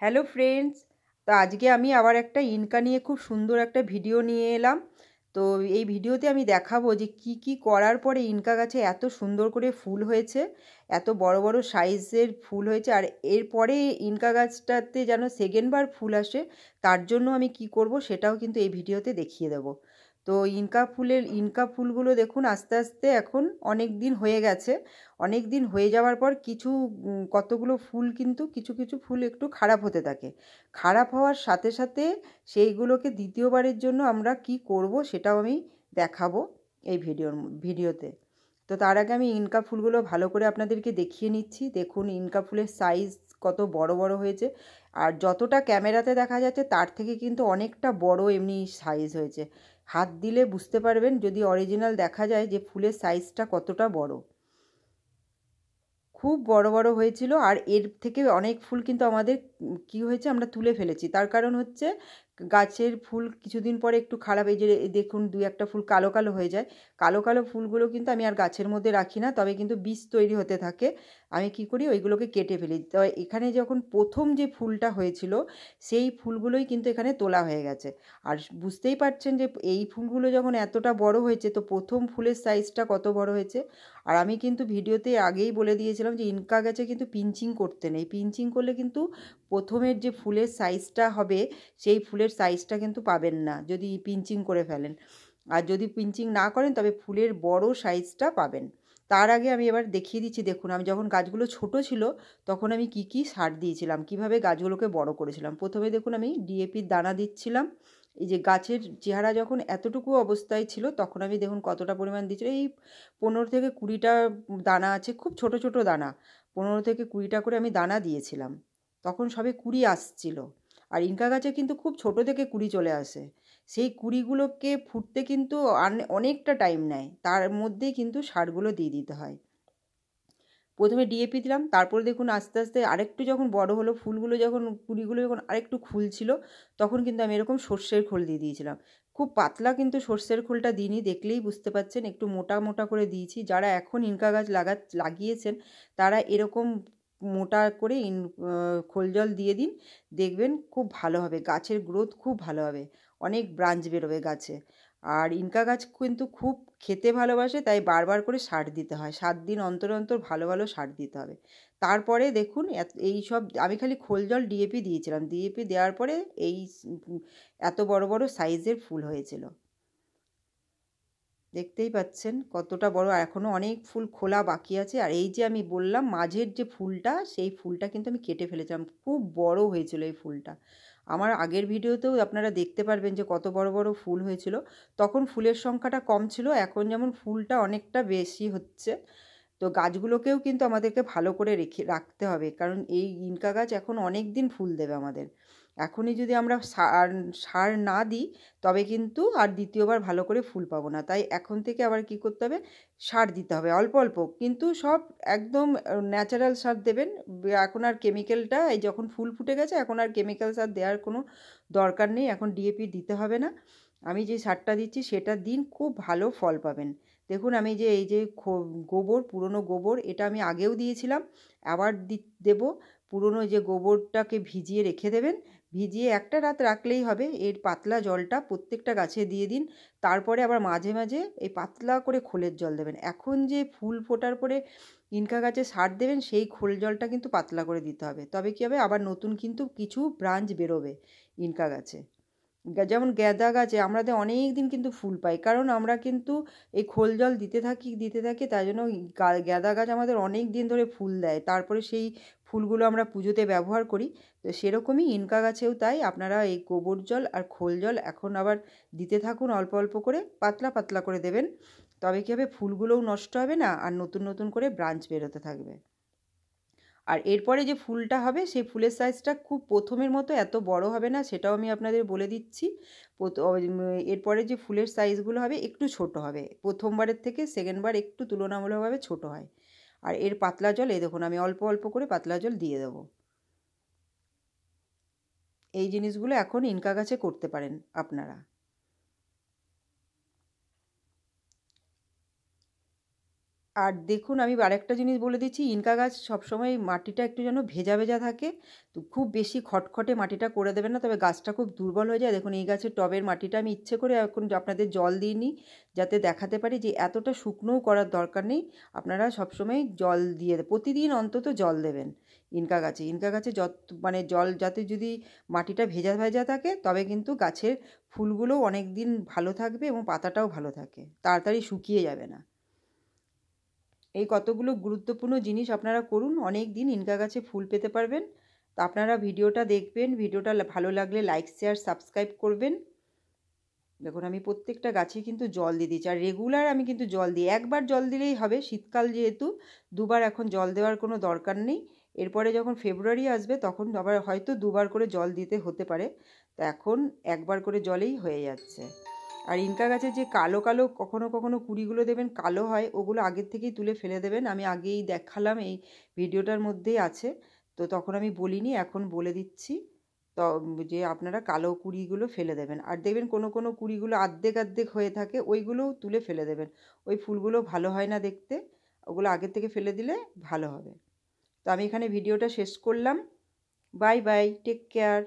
Hello friends, তো আজকে আমি আবার একটা ইনকা নিয়ে খুব সুন্দর একটা ভিডিও নিয়ে এলাম। তো এই ভিডিওতে আমি দেখাবো যে কি কি করার পরে ইনকা গাছে এত সুন্দর করে ফুল হয়েছে, এত বড় বড় সাইজের ফুল হয়েছে। আর এরপরে ইনকা গাছটাতে যেন সেকেন্ড বার ফুল আসে, তার জন্য আমি কি করব সেটাও কিন্তু এই ভিডিওতে দেখিয়ে দেবো। তো ইনকা ফুলগুলো দেখুন আস্তে আস্তে এখন অনেক দিন হয়ে গেছে। অনেক দিন হয়ে যাওয়ার পর কতগুলো ফুল কিন্তু কিছু কিছু ফুল একটু খারাপ হতে থাকে। খারাপ হওয়ার সাথে সাথে সেইগুলোকে দ্বিতীয়বারের জন্য আমরা কি করব সেটাও আমি দেখাবো এই ভিডিওতে। তো তার আগে আমি ইনকা ফুলগুলো ভালো করে আপনাদেরকে দেখিয়ে নিচ্ছি। দেখুন ইনকা ফুলের সাইজ কত বড় বড় হয়েছে। আর যতটা ক্যামেরাতে দেখা যাচ্ছে তার থেকে কিন্তু অনেকটা বড় এমনি সাইজ হয়েছে। হাত দিলে বুঝতে পারবেন যদি অরিজিনাল দেখা যায় যে ফুলের সাইজটা কতটা বড়। খুব বড় বড় হয়েছিল। আর এর থেকে অনেক ফুল কিন্তু আমাদের কি হয়েছে আমরা তুলে ফেলেছি। তার কারণ হচ্ছে গাছের ফুল কিছুদিন পরে একটু খারাপ, এই যে দেখুন দুই একটা ফুল কালো কালো হয়ে যায়। কালো কালো ফুলগুলো কিন্তু আমি আর গাছের মধ্যে রাখি না, তবে কিন্তু বীজ তৈরি হতে থাকে। আমি কি করি ওইগুলোকে কেটে ফেলি। তো এখানে যখন প্রথম যে ফুলটা হয়েছিল সেই ফুলগুলোই কিন্তু এখানে তোলা হয়ে গেছে। আর বুঝতেই পারছেন যে এই ফুলগুলো যখন এতটা বড় হয়েছে তো প্রথম ফুলের সাইজটা কত বড় হয়েছে। আর আমি কিন্তু ভিডিওতে আগেই বলে দিয়েছিলাম যে ইনকা গাছে কিন্তু পিঞ্চিং করতে নেই। পিঞ্চিং করলে কিন্তু প্রথমের যে ফুলের সাইজটা হবে সেই ফুলের সাইজটা কিন্তু পাবেন না যদি পিঞ্চিং করে ফেলেন। আর যদি পিঞ্চিং না করেন তবে ফুলের বড় সাইজটা পাবেন। তার আগে আমি এবার দেখিয়ে দিচ্ছি। দেখুন আমি যখন গাছগুলো ছোট ছিল তখন আমি কি কি সার দিয়েছিলাম, কিভাবে গাছগুলোকে বড় করেছিলাম। প্রথমে দেখুন আমি ডিএপির দানা দিচ্ছিলাম। এই যে গাছের চেহারা যখন এতটুকু অবস্থায় ছিল তখন আমি দেখুন কতটা পরিমাণ দিয়েছিলাম। এই 15 থেকে 20টা দানা আছে, খুব ছোট ছোট দানা। 15 থেকে 20টা করে আমি দানা দিয়েছিলাম। তখন সবে কুড়ি আসছিল। আর ইনকা গাছে কিন্তু খুব ছোট থেকে কুড়ি চলে আসে। সেই কুড়িগুলোকে ফুটতে কিন্তু অনেকটা টাইম নেয়, তার মধ্যেই কিন্তু সারগুলো দিয়ে দিতে হয়। প্রথমে ডিএপি দিলাম, তারপরে দেখুন আস্তে আস্তে আরেকটু যখন বড় হলো ফুলগুলো, যখন কুড়িগুলো যখন আরেকটু খুলছিল তখন কিন্তু আমি এরকম সর্ষের খোল দিয়ে দিয়েছিলাম। খুব পাতলা কিন্তু সর্ষের খোলটা দিইনি, দেখলেই বুঝতে পাচ্ছেন একটু মোটা মোটা করে দিয়েছি। যারা এখন ইনকা গাছ লাগিয়েছেন তারা এরকম মোটা করে খোল জল দিয়ে দিন, দেখবেন খুব ভালো হবে, গাছের গ্রোথ খুব ভালো হবে, অনেক ব্রাঞ্চ বেরোবে গাছে। আর ইনকা গাছ কিন্তু খুব খেতে ভালোবাসে, তাই বারবার করে সার দিতে হয়। 7 দিন অন্তর অন্তর ভালো ভালো সার দিতে হবে। তারপরে দেখুন এই সব আমি খালি খোল জল ডিএপি দিয়েছিলাম। ডিএপি দেওয়ার পরে এত বড় বড় সাইজের ফুল হয়েছিল। দেখতেই পাচ্ছেন কতটা বড়। এখনও অনেক ফুল খোলা বাকি আছে। আর এই যে আমি বললাম মাঝের যে ফুলটা সেই ফুলটা কিন্তু আমি কেটে ফেলেছিলাম। খুব বড় হয়েছিল এই ফুলটা। আমার আগের ভিডিওতেও আপনারা দেখতে পারবেন যে কত বড় বড় ফুল হয়েছিল। তখন ফুলের সংখ্যাটা কম ছিল, এখন যেমন ফুলটা অনেকটা বেশি হচ্ছে। তো গাছগুলোকেও কিন্তু আমাদেরকে ভালো করে রাখতে হবে, কারণ এই ইনকা গাছ এখন অনেক দিন ফুল দেবে আমাদের। এখনই যদি আমরা সার সার না দিই তবে কিন্তু আর দ্বিতীয়বার ভালো করে ফুল পাবো না। তাই এখন থেকে আবার কি করতে হবে, সার দিতে হবে অল্প অল্প, কিন্তু সব একদম ন্যাচারাল সার দেবেন। এখন আর কেমিক্যালটা, এই যখন ফুল ফুটে গেছে এখন আর কেমিক্যাল সার দেওয়ার কোনো দরকার নেই, এখন ডিএপি দিতে হবে না। আমি যে সারটা দিচ্ছি সেটা দিন, খুব ভালো ফল পাবেন। দেখুন আমি যে এই যে গোবর, পুরনো গোবর, এটা আমি আগেও দিয়েছিলাম, আবার দেবো। পুরনো যে গোবরটাকে ভিজিয়ে রেখে দেবেন, ভিজিয়ে একটা রাত রাখলেই হবে। এর পাতলা জলটা প্রত্যেকটা গাছে দিয়ে দিন। তারপরে আবার মাঝে মাঝে এই পাতলা করে খোলের জল দেবেন। এখন যে ফুল ফোটার পরে ইনকা গাছে সার দেবেন সেই খোল জলটা কিন্তু পাতলা করে দিতে হবে, তবে কী হবে আবার নতুন কিন্তু কিছু ব্রাঞ্চ বেরোবে ইনকা গাছে। যেমন গ্যাদা গাছে আমাদের অনেক দিন কিন্তু ফুল পাই, কারণ আমরা কিন্তু এই খোল জল দিতে থাকি তাই জন্য গ্যাদা গাছ আমাদের অনেক দিন ধরে ফুল দেয়। তারপরে সেই ফুলগুলো আমরা পুজোতে ব্যবহার করি। তো সেরকমই ইনকা গাছেও তাই আপনারা এই গোবর জল আর খোল জল এখন আবার দিতে থাকুন, অল্প অল্প করে পাতলা পাতলা করে দেবেন। তবে কী হবে, ফুলগুলোও নষ্ট হবে না আর নতুন নতুন করে ব্রাঞ্চ বেরোতে থাকবে। আর এরপরে যে ফুলটা হবে সেই ফুলের সাইজটা খুব প্রথমের মতো এত বড় হবে না, সেটাও আমি আপনাদের বলে দিচ্ছি। এরপরে যে ফুলের সাইজগুলো হবে একটু ছোট হবে, প্রথমবারের থেকে সেকেন্ড বার একটু তুলনামূলকভাবে ছোট হয়। আর এর পাতলা জল এই দেখুন আমি অল্প অল্প করে পাতলা জল দিয়ে দেবো। এই জিনিসগুলো এখন ইনকা গাছে করতে পারেন আপনারা। আর দেখুন আমি আরেকটা জিনিস বলে দিচ্ছি, ইনকা গাছ সবসময় মাটিটা একটু যেন ভেজা ভেজা থাকে, তো খুব বেশি খটখটে মাটিটা করে দেবেন না, তবে গাছটা খুব দুর্বল হয়ে যায়। দেখুন এই গাছের টবের মাটিটা আমি ইচ্ছে করে এখন আপনাদের জল দিইনি, যাতে দেখাতে পারি যে এতটা শুকনোও করার দরকার নেই। আপনারা সবসময় জল দিয়ে প্রতিদিন অন্তত জল দেবেন ইনকা গাছে মানে জল যাতে যদি মাটিটা ভেজা ভেজা থাকে, তবে কিন্তু গাছের ফুলগুলোও অনেক দিন ভালো থাকবে এবং পাতাটাও ভালো থাকে, তাড়াতাড়ি শুকিয়ে যাবে না। এই কতগুলো গুরুত্বপূর্ণ জিনিস আপনারা করুন, অনেক দিন ইনকা গাছে ফুল পেতে পারবেন। তো আপনারা ভিডিওটা দেখবেন, ভিডিওটা ভালো লাগলে লাইক শেয়ার সাবস্ক্রাইব করবেন। দেখুন আমি প্রত্যেকটা গাছে কিন্তু জল দিয়ে দিচ্ছি, আর রেগুলার আমি কিন্তু জল দিই, একবার জল দিলেই হবে, শীতকাল যেহেতু দুবার এখন জল দেওয়ার কোনো দরকার নেই। এরপরে যখন ফেব্রুয়ারি আসবে তখন আবার হয়তো দুবার করে জল দিতে হতে পারে, তা এখন একবার করে জলেই হয়ে যাচ্ছে। আর ইনকা গাছের যে কালো কালো কখনো কখনো কুড়িগুলো দেবেন কালো হয়, ওগুলো আগের থেকেই তুলে ফেলে দেবেন। আমি আগেই দেখালাম, এই ভিডিওটার মধ্যেই আছে, তো তখন আমি বলিনি, এখন বলে দিচ্ছি। তো যে আপনারা কালো কুড়িগুলো ফেলে দেবেন, আর দেখবেন কোনো কোনো কুড়িগুলো আর্ধেক আর্ধেক হয়ে থাকে, ওইগুলোও তুলে ফেলে দেবেন। ওই ফুলগুলো ভালো হয় না দেখতে, ওগুলো আগের থেকে ফেলে দিলে ভালো হবে। তো আমি এখানে ভিডিওটা শেষ করলাম। Bye bye, take care.